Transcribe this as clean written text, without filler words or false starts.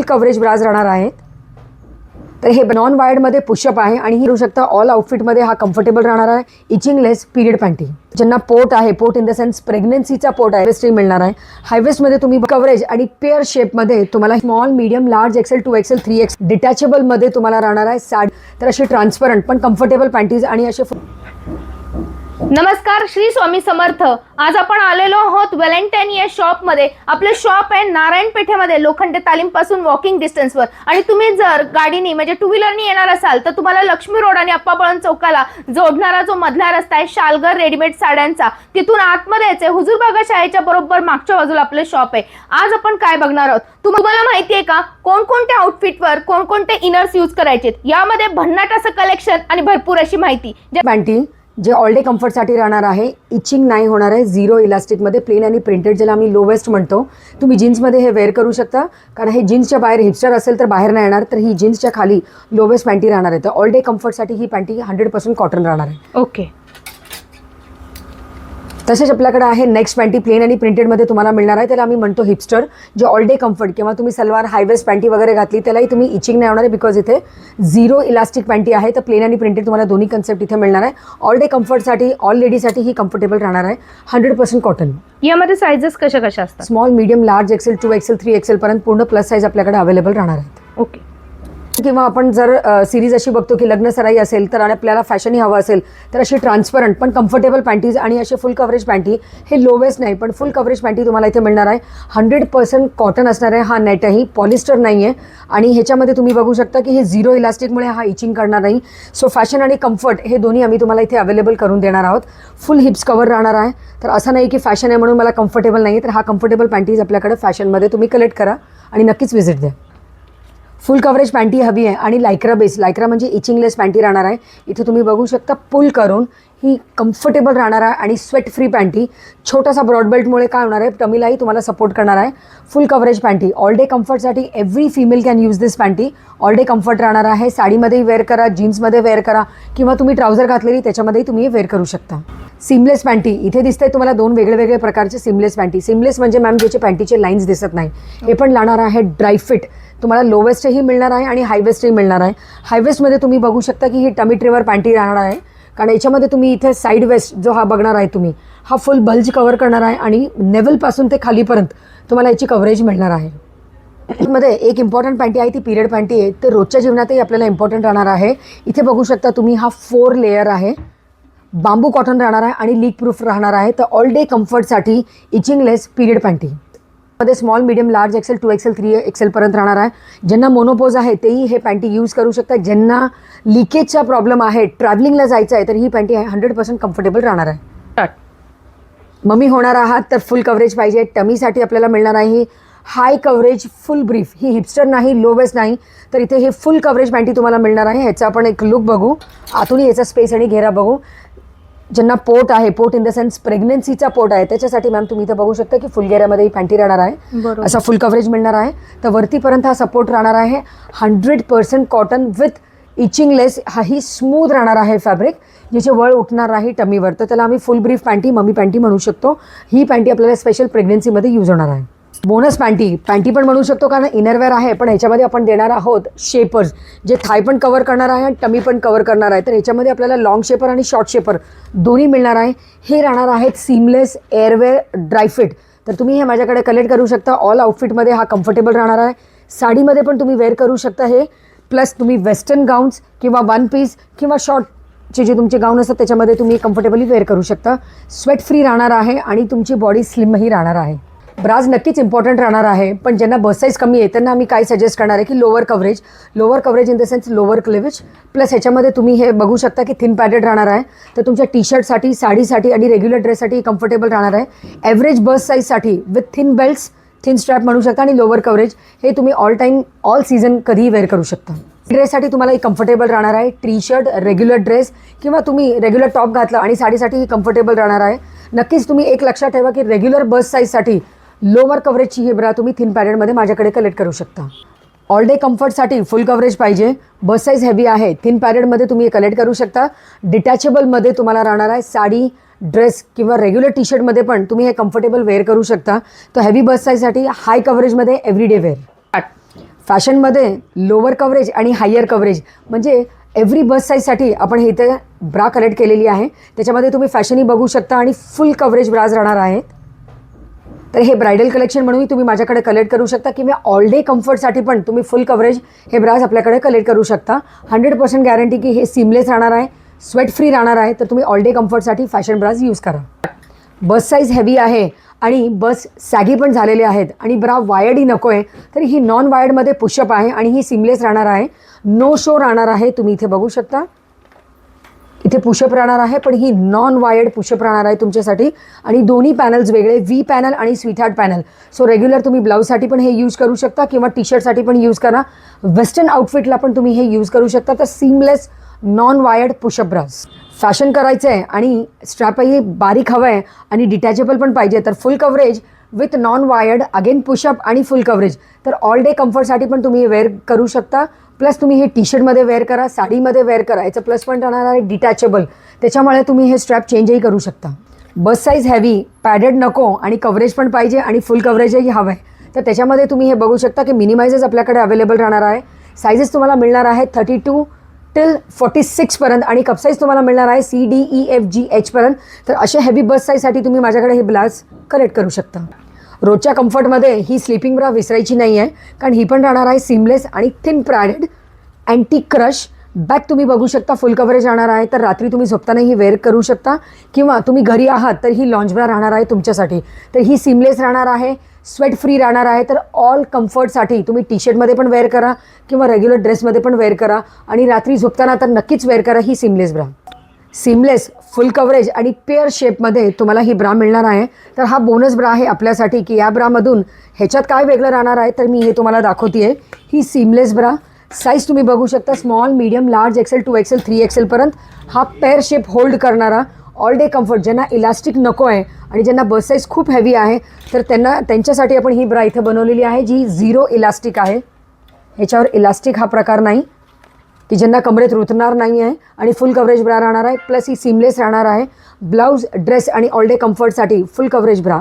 Coverage bras राहणार आहेत. तर हे नॉन वायर्डमध्ये पुशअप आहे आणि ही करू शकता ऑल आउटफिटमध्ये. हा कम्फर्टेबल राहणार आहे. इचिंगलेस पीरियड पॅन्टी. ज्यांना पोट आहे, पोट इन द सेन्स प्रेग्नन्सीचा पोट आहे, वेस्टही मिळणार आहे. हायवेस्टमध्ये तुम्ही कव्हरेज आणि पेअर शेपमध्ये तुम्हाला small, medium, large XL, 2XL, 3X डिटॅचेबलमध्ये तुम्हाला राहणार आहे. साडी तर अशी ट्रान्सपरंट पण कम्फर्टेबल पॅन्टीज आणि असे. नमस्कार, श्री स्वामी समर्थ. आज आपण आलेलो आहोत व्हॅलेंटाईन या शॉप मध्ये. आपले शॉप आहे नारायण पेठेमध्ये, लोखंडे तालीम पासून वॉकिंग डिस्टन्सवर. आणि तुम्ही जर गाडीने म्हणजे टू व्हीलरनी येणार असाल तर तुम्हाला लक्ष्मी रोड आणि अप्पाबळवंत चौकाला जोडणारा जो मधला रस्ता आहे शालगर रेडीमेड साड्यांचा, तिथून आतमध्ये यायचंय. हुजूरबागा शाळेच्या बरोबर मागच्या बाजूला आपलं शॉप आहे. आज आपण काय बघणार आहोत, तुम्हाला माहिती आहे का कोणकोणत्या आउटफिटवर कोणकोणते इनर्स यूज करायचे. यामध्ये भन्नाट असं कलेक्शन आणि भरपूर अशी माहिती. पॅन्टी जे ऑल डे कम्फर्टसाठी राहणार आहे. इचिंग नाही होणार आहे. झिरो इलास्टिकमध्ये प्लेन आणि प्रिंटेड, ज्याला आम्ही लो वेस्ट म्हणतो. तुम्ही जीन्समध्ये हे वेअर करू शकता, कारण हे जीन्सच्या बाहेर हिपस्टर असेल तर बाहेर नाही येणार. तर ही जीन्सच्या खाली लो वेस्ट पॅन्टी राहणार आहे. तर ऑल डे कम्फर्टसाठी ही पॅन्टी 100% कॉटन राहणार आहे. ओके. तसेच आपल्याकडे आहे नेक्स्ट पॅन्टी प्लेन आणि प्रिंटेडमध्ये तुम्हाला मिळणार आहे. त्याला आम्ही म्हणतो हिपस्टर. जे ऑल डे कम्फर्ट किंवा तुम्ही सलवार हायवेस्ट पॅन्टी वगैरे घातली त्यालाही तुम्ही इचिंग नाही होणार आहे, बिकॉज इथे झिरो इलास्टिक पॅन्टी आहे. तर प्लेन आणि प्रिंटेड तुम्हाला दोन्ही कन्सेप्ट इथे मिळणार आहे. ऑल डे कम्फर्टसाठी ऑल लेडीसाठी ही कम्फर्टेबल राहणार आहे. 100% कॉटन. यामध्ये साइजेस कशा कशा असतात? Small, medium, large XL, 2XL, 3XL पर्यंत पूर्ण प्लस साईज आपल्याकडे अवेलेबल राहणार आहेत. ओके. किंवा आपण जर सिरीज अशी बघतो की लग्न सराई असेल तर आणि आपल्याला फॅशनही हवं असेल तर अशी ट्रान्सपरंट पण कम्फर्टेबल पॅन्टीज आणि असे फुल कव्हरेज पॅन्टी, हे लोवेस्ट नाही पण फुल कव्हरेज पॅन्टी तुम्हाला इथे मिळणार आहे. 100% कॉटन असणार आहे. हा नेट आहे, पॉलिस्टर नाही आहे. आणि ह्याच्यामध्ये तुम्ही बघू शकता की हे झिरो इलास्टिकमुळे हा इचिंग करणार नाही. सो फॅशन आणि कम्फर्ट हे दोन्ही आम्ही तुम्हाला इथे अवेलेबल करून देणार आहोत. फुल हिप्स कव्हर राहणार आहे. तर असं नाही की फॅशन आहे म्हणून मला कम्फर्टेबल नाही आहे. तर हा कम्फर्टेबल पॅन्टीज आपल्याकडे फॅशनमध्ये तुम्ही कलेक्ट करा आणि नक्कीच व्हिजिट द्या. फुल कव्हरेज पॅन्टी हवी आहे आणि लायक्रा बेस. लायक्रा म्हणजे इचिंगलेस पॅन्टी राहणार आहे. इथे तुम्ही बघू शकता पुल करून ही कम्फर्टेबल राहणार आहे आणि स्वेट फ्री पॅन्टी. छोटासा ब्रॉडबेल्टमुळे काय होणार आहे, टमीलाही तुम्हाला सपोर्ट करणार आहे. Full coverage panty all day कम्फर्टसाठी every female can use this panty. All day comfort राहणार आहे. साडीमध्येही वेअर करा, जीन्समध्ये वेअर करा किंवा तुम्ही ट्राउझर घातलेली त्याच्यामध्येही तुम्ही वेअर करू शकता. सिमलेस पॅन्टी इथे दिसतंय तुम्हाला दोन वेगळे प्रकारचे सिमलेस पॅन्टी. सिमलेस म्हणजे मॅम ज्याचे पॅन्टीचे लाईन्स दिसत नाही, हे पण लावणार आहे ड्रायफिट. तुम्हाला लो वेस्टही मिळणार आहे आणि हाय वेस्टही मिळणार आहे. हाय वेस्टमध्ये तुम्ही बघू शकता की ही टमी ट्रिवर पॅन्टी राहणार आहे, कारण याच्यामध्ये तुम्ही इथे साईड वेस्ट जो हा बघणार आहे तुम्ही, हा फुल बल्ज कव्हर करणार आहे आणि नेवलपासून ते खालीपर्यंत तुम्हाला याची कव्हरेज मिळणार आहे. मध्ये एक इम्पॉर्टंट पॅन्टी आहे ती पिरियड पॅन्टी आहे. तर रोजच्या जीवनातही आपल्याला इम्पॉर्टंट राहणार आहे. इथे बघू शकता तुम्ही हा 4 लेयर आहे. बांबू कॉटन राहणार आहे आणि लीक प्रूफ राहणार आहे. तर ऑल डे कम्फर्टसाठी इचिंगलेस पिरियड पॅन्टी मध्ये small, medium, large XL, 2XL, 3XL पर्यंत राहणार आहे. ज्यांना मोनोपोज आहे तेही हे पॅन्टी यूज करू शकतात. ज्यांना लिकेजचा प्रॉब्लेम आहे, ट्रॅव्हलिंगला जायचं आहे, तर ही पॅन्टी 100% कम्फर्टेबल राहणार आहे. मम्मी होणार आहात तर फुल कव्हरेज पाहिजे. टमीसाठी आपल्याला मिळणार आहे हाय कव्हरेज फुल ब्रीफ. ही हिपस्टर नाही, लो वेस्ट नाही, तर इथे हे फुल कव्हरेज पॅन्टी तुम्हाला मिळणार आहे. ह्याचा आपण एक लुक बघू, आतूनही याचा स्पेस आणि घेरा बघू. ज्यांना पोट आहे, पोट इन द सेन्स प्रेग्नन्सीचा पोट आहे, त्याच्यासाठी मॅम तुम्ही इथं बघू शकता की फुल घेऱ्यामध्ये ही पॅन्टी राहणार आहे. असा फुल कव्हरेज मिळणार आहे. तर वरतीपर्यंत हा सपोर्ट राहणार आहे. 100% कॉटन विथ इचिंगलेस. ही स्मूथ राहणार आहे फॅब्रिक, जिचे वळ उठणार आहे टमीवर. तर त्याला आम्ही फुल ब्रीफ पॅन्टी, मम्मी पॅन्टी म्हणू शकतो. ही पॅन्टी आपल्याला स्पेशल प्रेग्नन्सीमध्ये यूज होणार आहे. बोनस पॅन्टी पण म्हणू शकतो, कारण इनरवेअर आहे, पण ह्याच्यामध्ये आपण देणार आहोत शेपर्स, जे थाय पण कव्हर करणार आहे आणि टमी पण कव्हर करणार आहे. तर ह्याच्यामध्ये आपल्याला लॉंग शेपर आणि शॉर्ट शेपर दोन्ही मिळणार आहे. हे राहणार आहेत सीमलेस एअरवेअर ड्रायफिट. तर तुम्ही हे माझ्याकडे कलेक्ट करू शकता. ऑल आउटफिटमध्ये हा कम्फर्टेबल राहणार आहे. साडीमध्ये पण तुम्ही वेअर करू शकता हे. प्लस तुम्ही वेस्टर्न गाऊन्स किंवा वन पीस किंवा शॉर्टचे जे तुमचे गाऊन असतात त्याच्यामध्ये तुम्ही कम्फर्टेबली वेअर करू शकता. स्वेट फ्री राहणार आहे आणि तुमची बॉडी स्लिमही राहणार आहे. ब्राज नक्कीच इम्पॉर्टंट राहणार आहे, पण ज्यांना बस साईज कमी आहे त्यांना आम्ही काय सजेस्ट करणार आहे की lower coverage in the sense lower cleavage. Plus ह्याच्यामध्ये तुम्ही हे बघू शकता की थिन पॅडेड राहणार आहे. तर तुमच्या टी शर्टसाठी, साडीसाठी आणि रेग्युलर ड्रेससाठी कम्फर्टेबल राहणार आहे. ॲव्हरेज बस साईजसाठी with thin belts, thin strap म्हणू शकता आणि लोअर कव्हरेज. हे तुम्ही ऑल टाईम, ऑल सीझन कधीही वेअर करू शकता. ड्रेससाठी तुम्हाला ही कम्फर्टेबल राहणार आहे. टी शर्ट, रेग्युलर ड्रेस किंवा तुम्ही रेग्युलर टॉप घातलं आणि साडीसाठी ही कम्फर्टेबल राहणार आहे. नक्कीच तुम्ही एक लक्षात ठेवा की रेग्युलर बस साईजसाठी लोअर कव्हरेजची ही ब्रा तुम्ही थिन पॅडेडमध्ये माझ्याकडे कलेक्ट करू शकता. ऑल डे कम्फर्टसाठी फुल कव्हरेज पाहिजे, बस साईज हेवी आहे, थिन पॅडेडमध्ये तुम्ही कलेक्ट करू शकता. डिटॅचेबलमध्ये तुम्हाला राहणार आहे. साडी, ड्रेस किंवा रेग्युलर टी शर्टमध्ये पण तुम्ही हे कम्फर्टेबल वेअर करू शकता. तर हेवी बस साईजसाठी हाय कव्हरेजमध्ये एव्हरीडे वेअर. फॅशनमध्ये लोअर कव्हरेज आणि हायर कव्हरेज म्हणजे एव्हरी बस साईजसाठी आपण हे इथे ब्रा कलेक्ट केलेली आहे. त्याच्यामध्ये तुम्ही फॅशनही बघू शकता आणि फुल कव्हरेज ब्राज राहणार आहेत. तर हे ब्रायडल कलेक्शन म्हणूनही तुम्ही माझ्याकडे कलेक्ट करू शकता किंवा ऑल डे कम्फर्टसाठी पण तुम्ही फुल कव्हरेज हे ब्राज आपल्याकडे कलेक्ट करू शकता. 100% गॅरंटी की हे सीमलेस राहणार आहे, स्वेट फ्री राहणार आहे. तर तुम्ही ऑल डे कम्फर्टसाठी फॅशन ब्राज यूज करा. बस साईज हेवी आहे आणि बस सॅगी पण झालेले आहेत आणि ब्रा वायर्डही नको आहे, तर ही नॉन वायर्डमध्ये पुशअप आहे आणि ही सीमलेस राहणार आहे. नो शो राहणार आहे. तुम्ही इथे बघू शकता, इथे पुशअप राहणार आहे, पण ही नॉन वायर्ड पुशअप राहणार आहे तुमच्यासाठी. आणि दोन्ही पॅनल्स वेगळे, व्ही पॅनल आणि स्वीटहार्ट पॅनल. सो रेग्युलर तुम्ही ब्लाऊजसाठी पण हे यूज करू शकता किंवा टी शर्टसाठी पण यूज करा. वेस्टर्न आउटफिटला पण तुम्ही हे यूज करू शकता. तर seamless non wired push up bras. Fashion करायचं आहे आणि स्ट्रॅपही बारीक हवं आहे आणि डिटॅचेबल पण पाहिजे, तर full coverage with non wired, again push up आणि फुल कव्हरेज. तर ऑल डे कम्फर्टसाठी पण तुम्ही हे वेअर करू शकता. प्लस तुम्ही हे टी शर्टमध्ये वेअर करा, साडीमध्ये वेअर करा. याचं प्लस पॉईंट राहणार आहे डिटॅचेबल, त्याच्यामुळे तुम्ही हे स्ट्रॅप चेंजही करू शकता. बस साईज हेवी, पॅडेड नको आणि कव्हरेज पण पाहिजे आणि फुल कव्हरेजही हवं आहे. तर त्याच्यामध्ये तुम्ही हे बघू शकता की मिनिमायझेस आपल्याकडे अवेलेबल राहणार आहे. सायझेस तुम्हाला मिळणार आहे 32 till 46 पर्यंत आणि कप साईज तुम्हाला मिळणार आहे CDEFGH पर्यंत. तर अशा हेवी बस साईजसाठी तुम्ही माझ्याकडे हे ब्लाउज कलेक्ट करू शकता. रोजच्या कम्फर्टमध्ये ही स्लीपिंग ब्रा विसरायची नाही आहे, कारण ही पण राहणार आहे सीमलेस आणि thin padded anti crush. Back तुम्ही बघू शकता फुल कव्हरेज राहणार आहे. तर रात्री तुम्ही झोपतानाही वेअर करू शकता किंवा तुम्ही घरी आहात तर ही लॉन्च ब्रा राहणार आहे तुमच्यासाठी. तर ही सीमलेस राहणार आहे, स्वेट फ्री राहणार आहे. तर ऑल कम्फर्टसाठी तुम्ही टी शर्टमध्ये पण वेअर करा किंवा रेग्युलर ड्रेसमध्ये पण वेअर करा आणि रात्री झोपताना तर नक्कीच वेअर करा ही seamless bra. Seamless, full coverage आणि पेअर शेपमध्ये तुम्हाला ही ब्रा मिळणार आहे. तर हा बोनस ब्रा आहे आपल्यासाठी की या ब्रामधून ह्याच्यात काय वेगळं राहणार आहे तर मी हे तुम्हाला दाखवते आहे. ही सीमलेस ब्रा साईज तुम्ही बघू शकता small, medium, large, XL, 2XL, 3XL पर्यंत हा पेअर शेप होल्ड करणारा ऑल डे कम्फर्ट. ज्यांना इलास्टिक नको आहे आणि ज्यांना बस साईज खूप हेवी आहे तर त्यांच्यासाठी आपण ही ब्रा इथं बनवलेली आहे जी 0 इलास्टिक आहे. ह्याच्यावर इलास्टिक हा प्रकार नाही की ज्यांना कमरेत रुतणार नाही आहे आणि फुल कव्हरेज ब्रा राहणार आहे. प्लस ही सीमलेस राहणार आहे. ब्लाऊज, ड्रेस आणि ऑल डे कम्फर्टसाठी फुल कव्हरेज ब्रा.